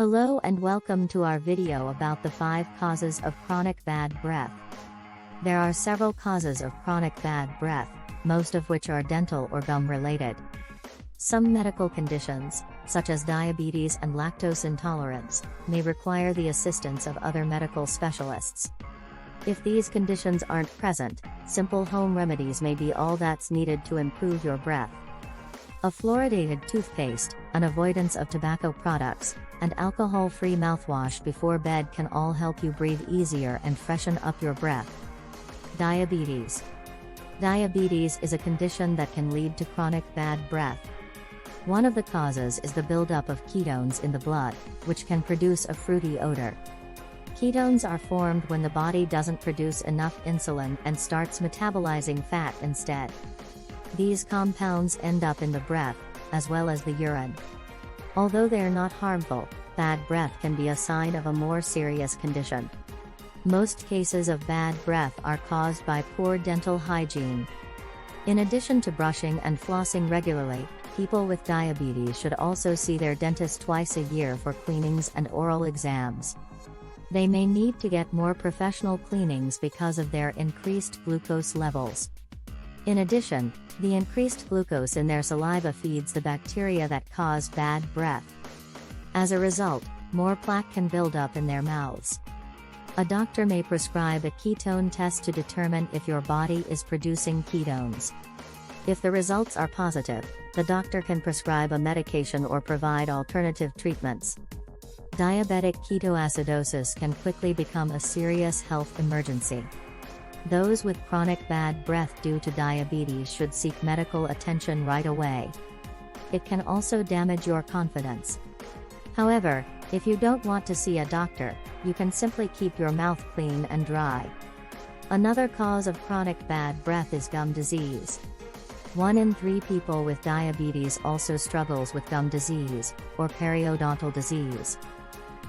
Hello and welcome to our video about the 5 causes of chronic bad breath. There are several causes of chronic bad breath, most of which are dental or gum related. Some medical conditions, such as diabetes and lactose intolerance, may require the assistance of other medical specialists. If these conditions aren't present, simple home remedies may be all that's needed to improve your breath. A fluoridated toothpaste, an avoidance of tobacco products, and alcohol-free mouthwash before bed can all help you breathe easier and freshen up your breath. Diabetes. Diabetes is a condition that can lead to chronic bad breath. One of the causes is the buildup of ketones in the blood, which can produce a fruity odor. Ketones are formed when the body doesn't produce enough insulin and starts metabolizing fat instead. These compounds end up in the breath, as well as the urine. Although they are not harmful, bad breath can be a sign of a more serious condition. Most cases of bad breath are caused by poor dental hygiene. In addition to brushing and flossing regularly, people with diabetes should also see their dentist twice a year for cleanings and oral exams. They may need to get more professional cleanings because of their increased glucose levels. In addition, the increased glucose in their saliva feeds the bacteria that cause bad breath. As a result, more plaque can build up in their mouths. A doctor may prescribe a ketone test to determine if your body is producing ketones. If the results are positive, the doctor can prescribe a medication or provide alternative treatments. Diabetic ketoacidosis can quickly become a serious health emergency. Those with chronic bad breath due to diabetes should seek medical attention right away. It can also damage your confidence. However, if you don't want to see a doctor, you can simply keep your mouth clean and dry. Another cause of chronic bad breath is gum disease. 1 in 3 people with diabetes also struggles with gum disease, or periodontal disease.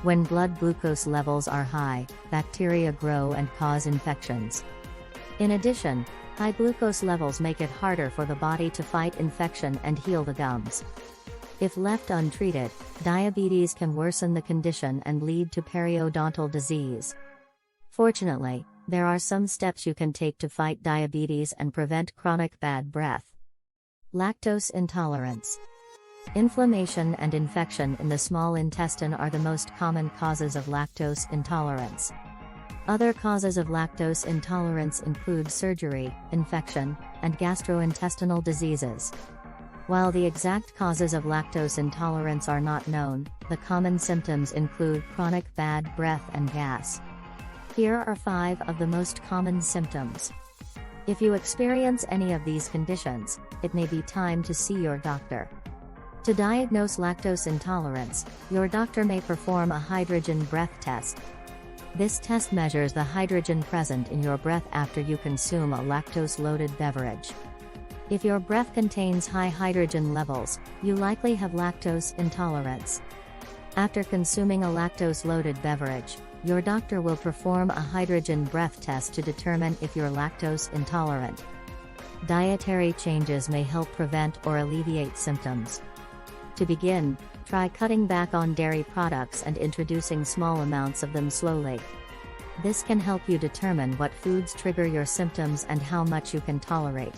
When blood glucose levels are high, bacteria grow and cause infections. In addition, high glucose levels make it harder for the body to fight infection and heal the gums. If left untreated, diabetes can worsen the condition and lead to periodontal disease. Fortunately, there are some steps you can take to fight diabetes and prevent chronic bad breath. Lactose intolerance. Inflammation and infection in the small intestine are the most common causes of lactose intolerance. Other causes of lactose intolerance include surgery, infection, and gastrointestinal diseases. While the exact causes of lactose intolerance are not known, the common symptoms include chronic bad breath and gas. Here are 5 of the most common symptoms. If you experience any of these conditions, it may be time to see your doctor. To diagnose lactose intolerance, your doctor may perform a hydrogen breath test. This test measures the hydrogen present in your breath after you consume a lactose-loaded beverage. If your breath contains high hydrogen levels, you likely have lactose intolerance. After consuming a lactose-loaded beverage, your doctor will perform a hydrogen breath test to determine if you're lactose intolerant. Dietary changes may help prevent or alleviate symptoms. To begin, try cutting back on dairy products and introducing small amounts of them slowly. This can help you determine what foods trigger your symptoms and how much you can tolerate.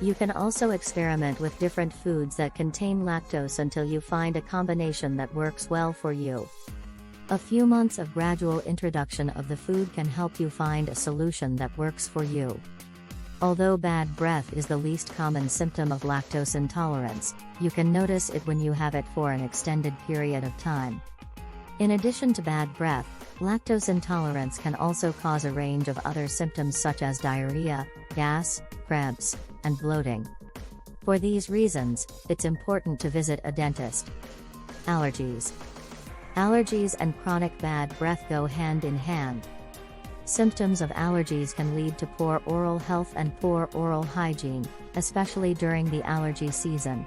You can also experiment with different foods that contain lactose until you find a combination that works well for you. A few months of gradual introduction of the food can help you find a solution that works for you. Although bad breath is the least common symptom of lactose intolerance, you can notice it when you have it for an extended period of time. In addition to bad breath, lactose intolerance can also cause a range of other symptoms such as diarrhea, gas, cramps, and bloating. For these reasons, it's important to visit a dentist. Allergies. Allergies and chronic bad breath go hand in hand. Symptoms of allergies can lead to poor oral health and poor oral hygiene, especially during the allergy season.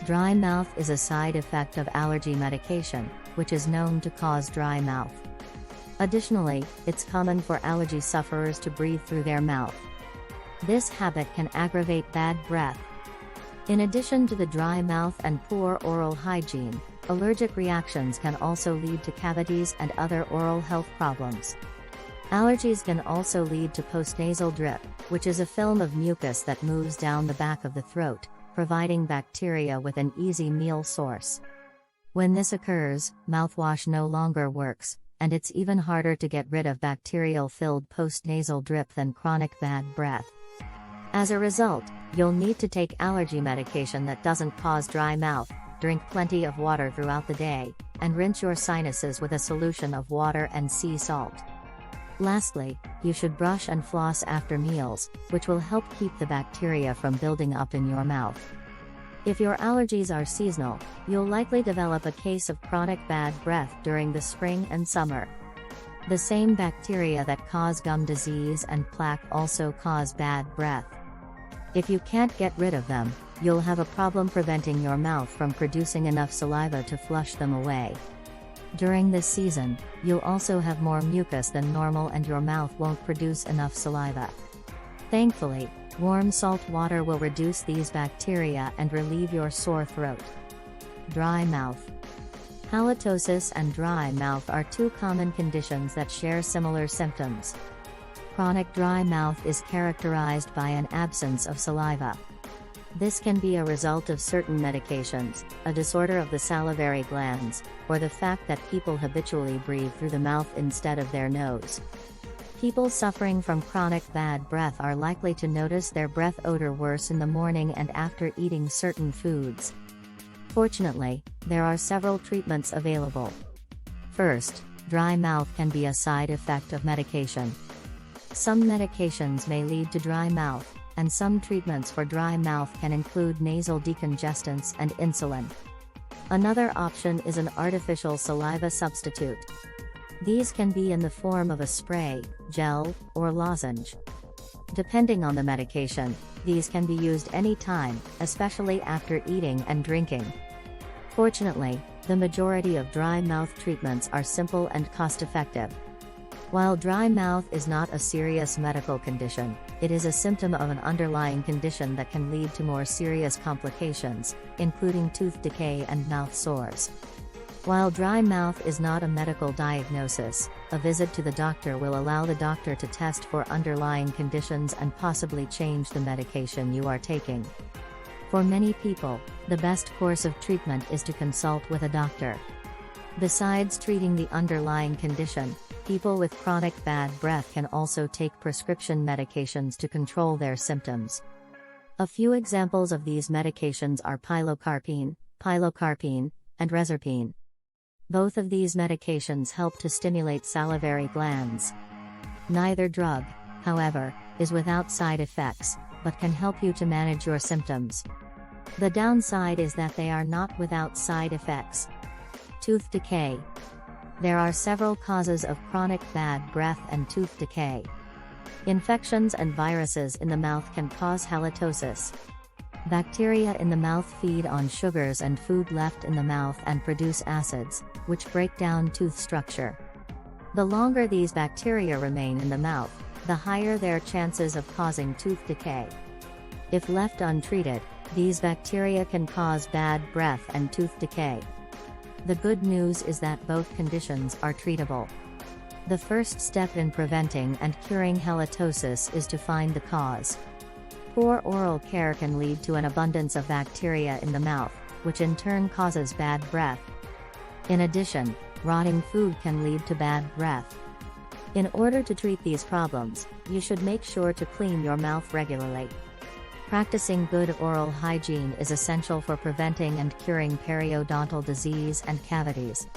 Dry mouth is a side effect of allergy medication, which is known to cause dry mouth. Additionally, it's common for allergy sufferers to breathe through their mouth. This habit can aggravate bad breath. In addition to the dry mouth and poor oral hygiene, Allergic reactions can also lead to cavities and other oral health problems. Allergies can also lead to postnasal drip, which is a film of mucus that moves down the back of the throat, providing bacteria with an easy meal source. When this occurs, mouthwash no longer works, and it's even harder to get rid of bacterial-filled postnasal drip than chronic bad breath. As a result, you'll need to take allergy medication that doesn't cause dry mouth, drink plenty of water throughout the day, and rinse your sinuses with a solution of water and sea salt. Lastly, you should brush and floss after meals, which will help keep the bacteria from building up in your mouth. If your allergies are seasonal, you'll likely develop a case of chronic bad breath during the spring and summer. The same bacteria that cause gum disease and plaque also cause bad breath. If you can't get rid of them, you'll have a problem preventing your mouth from producing enough saliva to flush them away. During this season, you'll also have more mucus than normal and your mouth won't produce enough saliva. Thankfully, warm salt water will reduce these bacteria and relieve your sore throat. Dry mouth. Halitosis and dry mouth are two common conditions that share similar symptoms. Chronic dry mouth is characterized by an absence of saliva. This can be a result of certain medications, a disorder of the salivary glands, or the fact that people habitually breathe through the mouth instead of their nose. People suffering from chronic bad breath are likely to notice their breath odor worse in the morning and after eating certain foods. Fortunately, there are several treatments available. First, dry mouth can be a side effect of medication. Some medications may lead to dry mouth, and some treatments for dry mouth can include nasal decongestants and insulin. Another option is an artificial saliva substitute. These can be in the form of a spray, gel, or lozenge. Depending on the medication, these can be used anytime, especially after eating and drinking. Fortunately, the majority of dry mouth treatments are simple and cost-effective. While dry mouth is not a serious medical condition, it is a symptom of an underlying condition that can lead to more serious complications, including tooth decay and mouth sores. While dry mouth is not a medical diagnosis, a visit to the doctor will allow the doctor to test for underlying conditions and possibly change the medication you are taking. For many people, the best course of treatment is to consult with a doctor. Besides treating the underlying condition, people with chronic bad breath can also take prescription medications to control their symptoms. A few examples of these medications are pilocarpine, and reserpine. Both of these medications help to stimulate salivary glands. Neither drug, however, is without side effects, but can help you to manage your symptoms. The downside is that they are not without side effects. Tooth decay. There are several causes of chronic bad breath and tooth decay. Infections and viruses in the mouth can cause halitosis. Bacteria in the mouth feed on sugars and food left in the mouth and produce acids, which break down tooth structure. The longer these bacteria remain in the mouth, the higher their chances of causing tooth decay. If left untreated, these bacteria can cause bad breath and tooth decay. The good news is that both conditions are treatable. The first step in preventing and curing halitosis is to find the cause. Poor oral care can lead to an abundance of bacteria in the mouth, which in turn causes bad breath. In addition, rotting food can lead to bad breath. In order to treat these problems, you should make sure to clean your mouth regularly. Practicing good oral hygiene is essential for preventing and curing periodontal disease and cavities.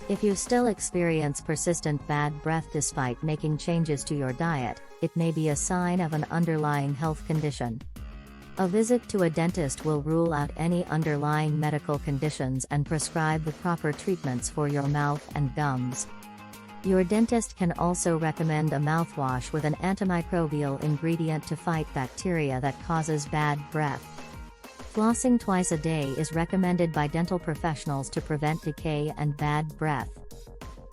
If you still experience persistent bad breath despite making changes to your diet, it may be a sign of an underlying health condition. A visit to a dentist will rule out any underlying medical conditions and prescribe the proper treatments for your mouth and gums. Your dentist can also recommend a mouthwash with an antimicrobial ingredient to fight bacteria that causes bad breath. Flossing twice a day is recommended by dental professionals to prevent decay and bad breath.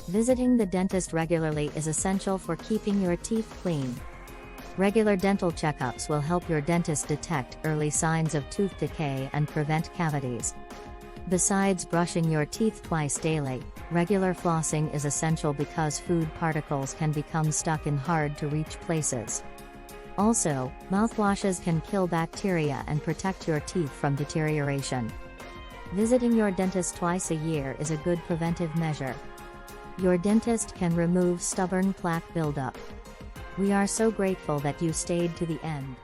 Visiting the dentist regularly is essential for keeping your teeth clean. Regular dental checkups will help your dentist detect early signs of tooth decay and prevent cavities. Besides brushing your teeth twice daily, regular flossing is essential because food particles can become stuck in hard-to-reach places. Also, mouthwashes can kill bacteria and protect your teeth from deterioration. Visiting your dentist twice a year is a good preventive measure. Your dentist can remove stubborn plaque buildup. We are so grateful that you stayed to the end.